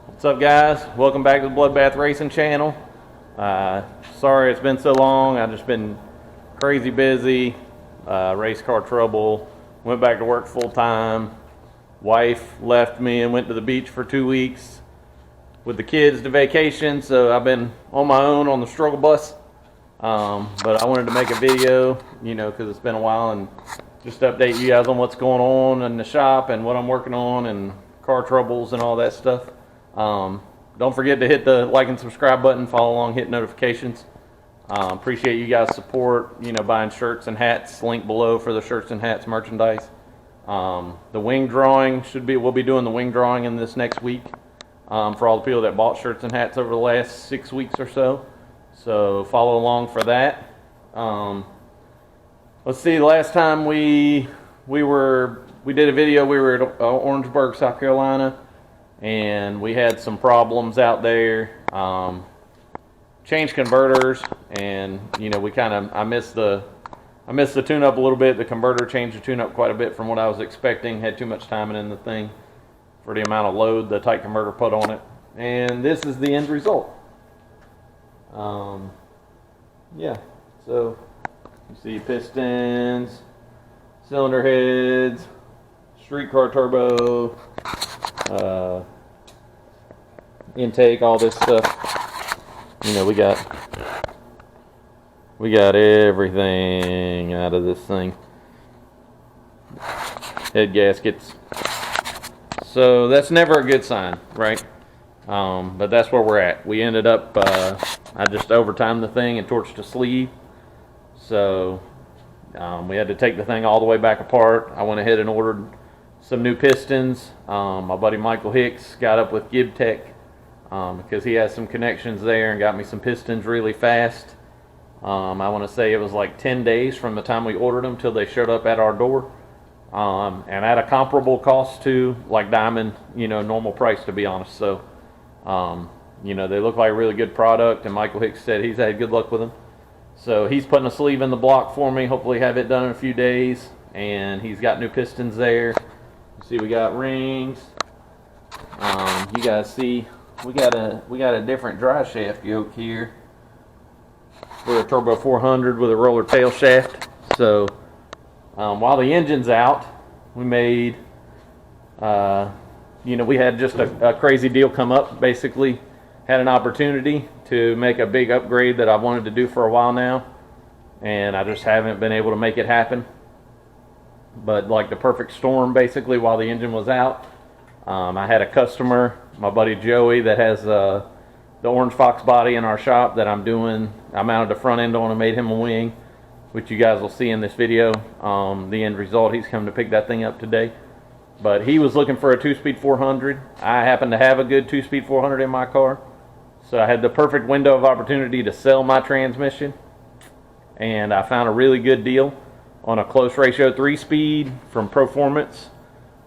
What's up, guys? Welcome back to the Bloodbath Racing channel. Sorry it's been so long. I've just been crazy busy. Race car trouble. Went back to work full time. Wife left me and went to the beach for 2 weeks with the kids to vacation. So I've been on my own on the struggle bus. But I wanted to make a video, because it's been a while, and just update you guys on what's going on in the shop and what I'm working on and car troubles and all that stuff. Don't forget to hit the like and subscribe button, follow along, hit notifications. Appreciate you guys' support, buying shirts and hats. Link below for the shirts and hats merchandise. The wing drawing we'll be doing the wing drawing in this next week, for all the people that bought shirts and hats over the last 6 weeks or so. So follow along for that. Let's see, the last time we did a video, we were at Orangeburg, South Carolina, and we had some problems out there. Changed converters, and I missed the tune-up a little bit. The converter changed the tune-up quite a bit from what I was expecting. Had too much timing in the thing for the amount of load the Titan converter put on it. And this is the end result. Yeah, so you see pistons, cylinder heads, street car turbo, intake, all this stuff. We got everything out of this thing. Head gaskets. So that's never a good sign, right? But that's where we're at. We ended up, I just overtimed the thing and torched a sleeve. So we had to take the thing all the way back apart. I went ahead and ordered some new pistons. My buddy Michael Hicks got up with Gibtech because he has some connections there and got me some pistons really fast. I want to say it was like 10 days from the time we ordered them till they showed up at our door. And at a comparable cost to like Diamond, normal price, to be honest. So, they look like a really good product, and Michael Hicks said he's had good luck with them. So he's putting a sleeve in the block for me. Hopefully have it done in a few days. And he's got new pistons there. See, we got rings. You guys see, we got a different dry shaft yoke here for a Turbo 400 with a roller tail shaft. So while the engine's out, we made, we had just a crazy deal come up. Basically, had an opportunity to make a big upgrade that I've wanted to do for a while now, and I just haven't been able to make it happen. But like the perfect storm, basically, while the engine was out, I had a customer, my buddy Joey, that has the Orange Fox body in our shop that I mounted the front end on and made him a wing, which you guys will see in this video. The end result, he's come to pick that thing up today. But he was looking for a 2-speed 400. I happen to have a good 2-speed 400 in my car. So I had the perfect window of opportunity to sell my transmission. And I found a really good deal on a close ratio 3-speed from Proformance.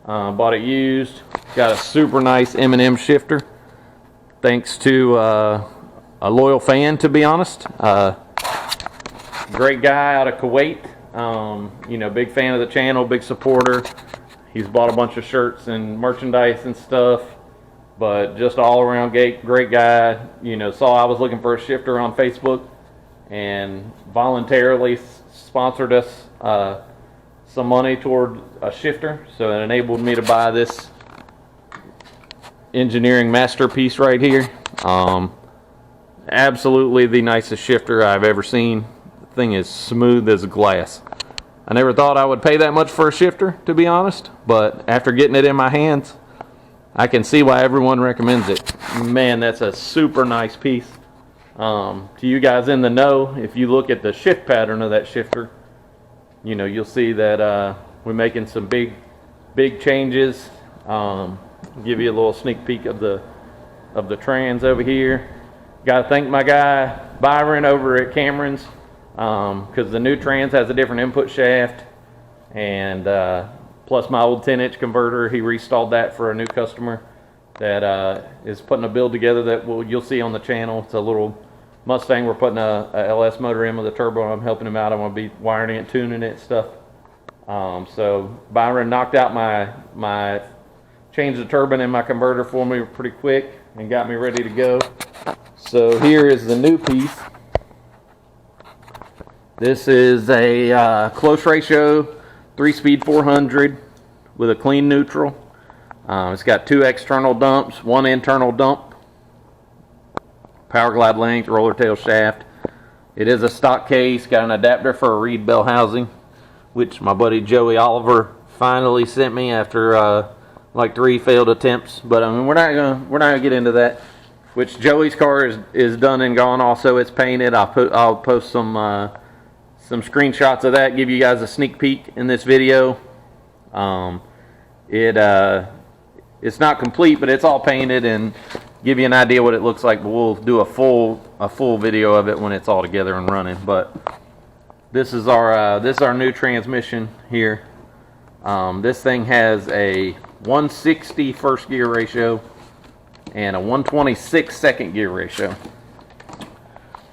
Bought it used. Got a super nice M&M shifter. Thanks to a loyal fan, to be honest. Great guy out of Kuwait. Big fan of the channel, big supporter. He's bought a bunch of shirts and merchandise and stuff, but just all around great guy. Saw I was looking for a shifter on Facebook and voluntarily sponsored us some money toward a shifter. So it enabled me to buy this engineering masterpiece right here. Absolutely the nicest shifter I've ever seen. The thing is smooth as glass. I never thought I would pay that much for a shifter, to be honest, but after getting it in my hands, I can see why everyone recommends it. Man, that's a super nice piece. To you guys in the know, if you look at the shift pattern of that shifter, you'll see that we're making some big changes. Give you a little sneak peek of the trans over here. Got to thank my guy Byron over at Cameron's, because the new trans has a different input shaft, and plus my old 10-inch converter, he restalled that for a new customer that is putting a build together that you'll see on the channel. It's a little Mustang. We're putting a LS motor in with a turbo. I'm helping him out. I'm going to be wiring it, tuning it, stuff. So Byron knocked out my changed the turbine in my converter for me pretty quick and got me ready to go. So here is the new piece. This is a close ratio 3-speed 400 with a clean neutral. It's got 2 external dumps, 1 internal dump, power glide length, roller tail shaft. It is a stock case, got an adapter for a reed bell housing, which my buddy Joey Oliver finally sent me after like 3 failed attempts. But I mean, we're not gonna get into that. Which Joey's car is done and gone. Also, it's painted. I'll post some screenshots of that. Give you guys a sneak peek in this video. It's not complete, but it's all painted, and give you an idea what it looks like. But we'll do a full video of it when it's all together and running. But this is our new transmission here. This thing has a 160 first gear ratio and a 126 second gear ratio.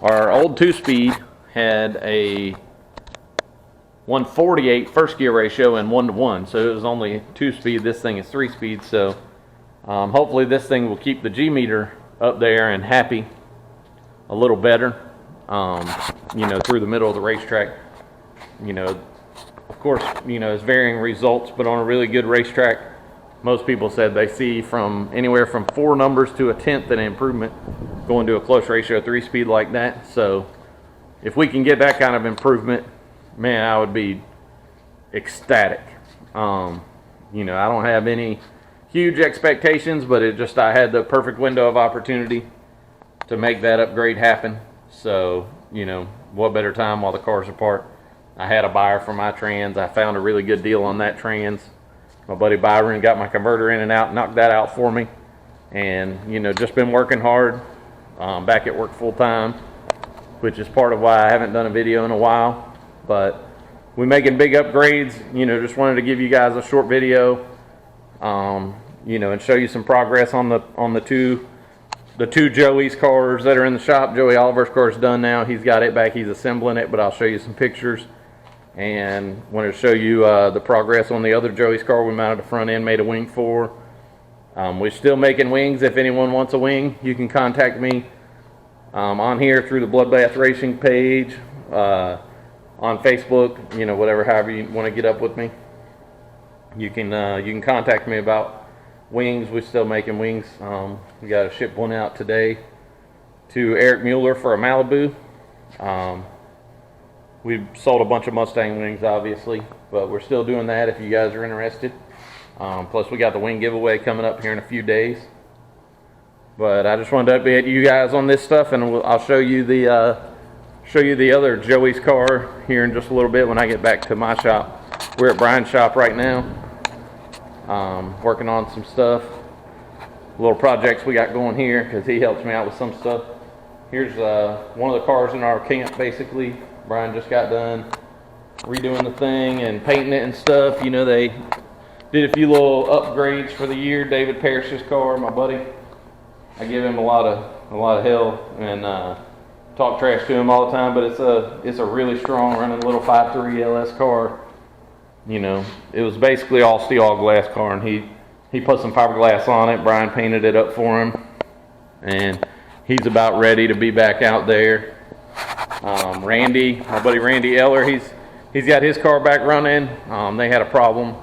Our old 2-speed had a 148 first gear ratio and 1-to-1, so it was only 2-speed. This thing is 3-speed, so hopefully this thing will keep the G meter up there and happy a little better, you know, through the middle of the racetrack. You know, of course, you know, it's varying results, but on a really good racetrack, most people said they see from anywhere from 4 numbers to a 1/10 an improvement going to a close ratio 3-speed like that. So if we can get that kind of improvement, man, I would be ecstatic. You know, I don't have any huge expectations, but I had the perfect window of opportunity to make that upgrade happen. So, you know, what better time while the car's apart? I had a buyer for my trans. I found a really good deal on that trans. My buddy Byron got my converter in and out, knocked that out for me. And, you know, just been working hard, back at work full time, which is part of why I haven't done a video in a while. But we're making big upgrades. You know, just wanted to give you guys a short video, you know, and show you some progress on the two Joey's cars that are in the shop. Joey Oliver's car is done now. He's got it back. He's assembling it, but I'll show you some pictures. And wanted to show you the progress on the other Joey's car we mounted the front end, made a wing for. We're still making wings. If anyone wants a wing, you can contact me on here through the Bloodbath Racing page, on Facebook, you know, however you want to get up with me. You can contact me about wings. We're still making wings. We got to ship one out today to Eric Mueller for a Malibu. We've sold a bunch of Mustang wings, obviously, but we're still doing that if you guys are interested. Plus, we got the wing giveaway coming up here in a few days. But I just wanted to update you guys on this stuff, and I'll show you the other Joey's car here in just a little bit when I get back to my shop. We're at Brian's shop right now, working on some stuff, little projects we got going here because he helps me out with some stuff. Here's one of the cars in our camp, basically. Brian just got done redoing the thing and painting it and stuff. You know, they did a few little upgrades for the year. David Parrish's car, my buddy. I give him a lot of hell and talk trash to him all the time, but it's a really strong running little 5.3 LS car. You know, it was basically all steel, all glass car, and he put some fiberglass on it. Brian painted it up for him, and he's about ready to be back out there. Randy, my buddy Randy Eller, he's got his car back running. They had a problem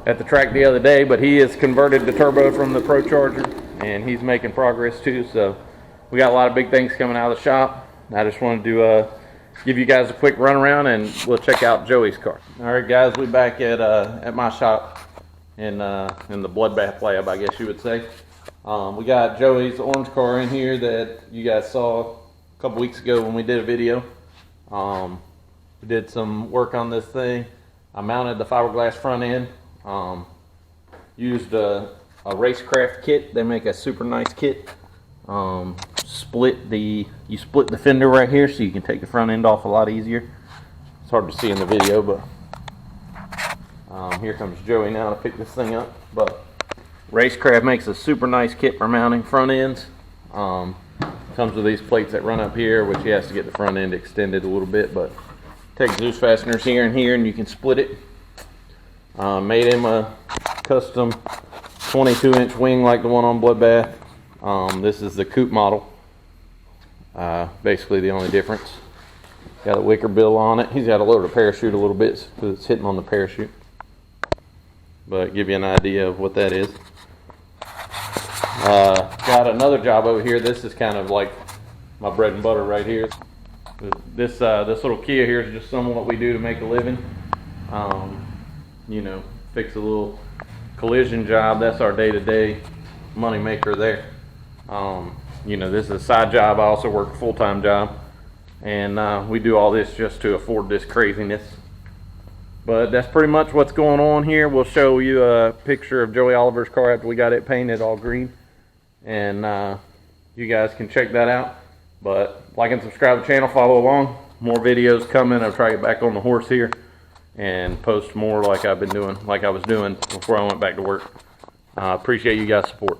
at the track the other day, but he has converted the turbo from the Pro Charger, and he's making progress too. So we got a lot of big things coming out of the shop. I just wanted to give you guys a quick run around, and we'll check out Joey's car. All right, guys, we're back at my shop in the Bloodbath lab, I guess you would say. We got Joey's orange car in here that you guys saw a couple weeks ago when we did a video. We did some work on this thing. I mounted the fiberglass front end. Used a Racecraft kit. They make a super nice kit. You split the fender right here so you can take the front end off a lot easier. It's hard to see in the video, but here comes Joey now to pick this thing up. But Racecraft makes a super nice kit for mounting front ends. Comes with these plates that run up here, which he has to get the front end extended a little bit, but take Zeus fasteners here and you can split it. Made him a custom 22-inch wing like the one on Bloodbath. This is the coupe model. Basically the only difference. Got a wicker bill on it. He's got to lower the parachute a little bit because it's hitting on the parachute. But give you an idea of what that is. Got another job over here. This is kind of like my bread and butter right here. This little Kia here is just some of what we do to make a living. You know, fix a little collision job. That's our day-to-day money maker there. You know, this is a side job. I also work a full-time job, and we do all this just to afford this craziness. But that's pretty much what's going on here. We'll show you a picture of Joey Oliver's car after we got it painted all green, and you guys can check that out. But like and subscribe to the channel, follow along. More videos coming. I'll try to get back on the horse here and post more like I was doing before I went back to work. Appreciate you guys' support.